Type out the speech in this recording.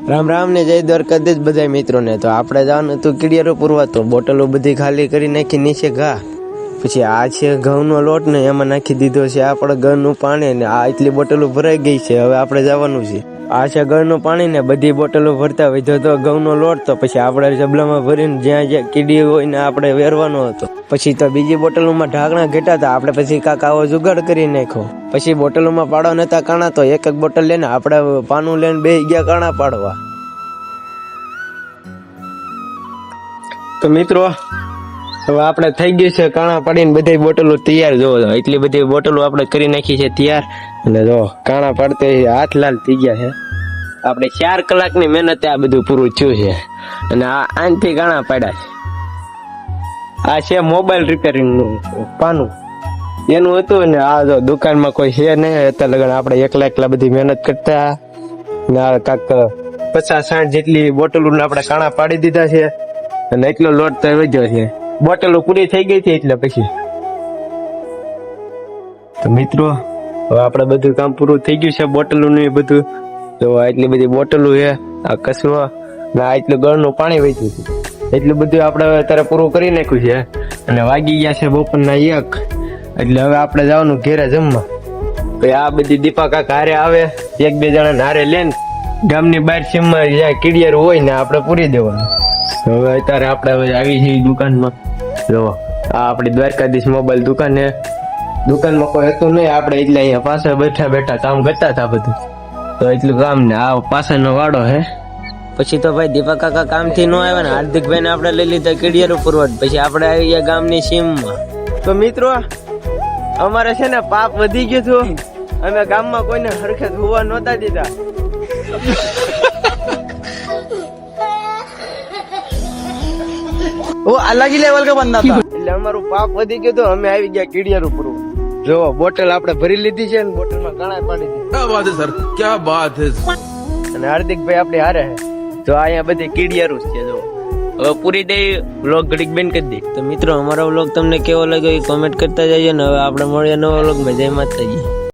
રામ રામ ને જય દ્વારકાધીશ બધા મિત્રોને. તો આપણે જવાનું હતું કીડિયારો પૂરવા, તો બોટલો બધી ખાલી કરી નાખી નીચે ઘા. પછી આ છે ઘઉંનો લોટ ને એમાં નાખી દીધો છે આપણે ઘરનું પાણી ને આ એટલી બોટલો ભરાઈ ગઈ છે. હવે આપણે જવાનું છે. આ છે ઘરનું પાણી ને બધી બોટલો ભરતા વધ્યો તો ઘઉંનો લોટ. તો પછી આપણે જબલામાં ભરીને જ્યાં જ્યાં કીડી હોય ને આપણે વેરવાનો હતો. પછી તો બીજી બોટલોમાં ઢાંકણા ઘેટા હતા. આપણે પછી કાંક આવો જુગાડ કરી નાખ્યો. પછી બોટલોમાં પાડો નતા કાણા, તો એક એક બોટલ લઈને આપણે પાનું લઈને બે ગયા કાણા પાડવા. તો મિત્રો હવે આપણે થઈ ગયું છે કાણા પાડીને બધી બોટલો તૈયાર. જોવો એટલી બધી બોટલો આપણે કરી નાખી છે તૈયાર. અને જો કાણા પાડતે હાથ લાલ થઈ ગયા છે. આપણે 4 કલાકની મહેનતે આ બધું પૂરું થયું છે. અને આ આનથી કાણા પાડ્યા છે. આ છે મોબાઈલ રિપેરિંગ નું પાનું એનું હતું ને આ જો દુકાનમાં કોઈ છે નહીં અત્યારે લગન આપણે એકલા બધી મહેનત કરતા ને આ કાંક 50-60 જેટલી બોટલો આપણે કાણા પાડી દીધા છે. અને એટલો લોટ તો વધ્યો છે. બોટલો પૂરી થઈ ગઈ હતી એટલે પછી તો મિત્રો હવે આપણે બધું કામ પૂરું થઈ ગયું છે. બોટલો નું બધું જો એટલી બધી બોટલો છે. આ કસરો ને આ એટલું ગળનું પાણી વેચ્યું છે. એટલું બધું આપણે અત્યારે પૂરું કરી નાખ્યું છે. અને વાગી ગયા છે બપોરના 1. એટલે હવે આપણે જવાનું ઘેરે જમવા. તો આ બધી દીપા કાકા હારે આવે, 1-2 જણા હારે લઈને ગામની બહાર સીમમાં જ્યાં કીડિયારું હોય ને આપણે પૂરી દેવાનું. હવે અત્યારે આપણે હવે આવી છીએ દુકાનમાં. જો આ આપણી દ્વારકાધીશ મોબાઈલ દુકાન છે. દુકાનમાં કોઈ હતું નહીં, આપણે એટલે અહીંયા પાસે બેઠા કામ કરતા હતા બધું. તો એટલું કામ ને આ પાછળનો વાડો હે. પછી તો ભાઈ દીપા કાકા કામથી ન આવ્યા ને હાર્દિકભાઈ ને આપણે લઈ લીધા કીડિયારું પૂરવા. પછી આપણે આવી ગયા ગામની સીમમાં. તો મિત્રો અમારે છે ને પાપ વધી ગયું હતું. અમે ગામમાં કોઈને હરખે ધોવા નહોતા દીધા. वो अलग ही लेवल का बंदा था। એટલે અમારું પાપ વધી ગયું તો અમે આવી ગયા કીડિયારું પૂરવા. જો બોટલ આપણે ભરી લીધી છે ને બોટલમાં કાણા પાડી દીધી. क्या बात है सर, क्या बात है। અને હાર્દિકભાઈ આપણે હારે તો અહીંયા બધી કીડિયારું છે. જો હવે પૂરી દઈ વ્લોગ ઘડીક બેન કરી દે. તો મિત્રો અમારો વ્લોગ તમને કેવો લાગ્યો એ કોમેન્ટ કરતા જજો ને હવે આપણે મળીએ નવા વ્લોગમાં. જય માતાજી.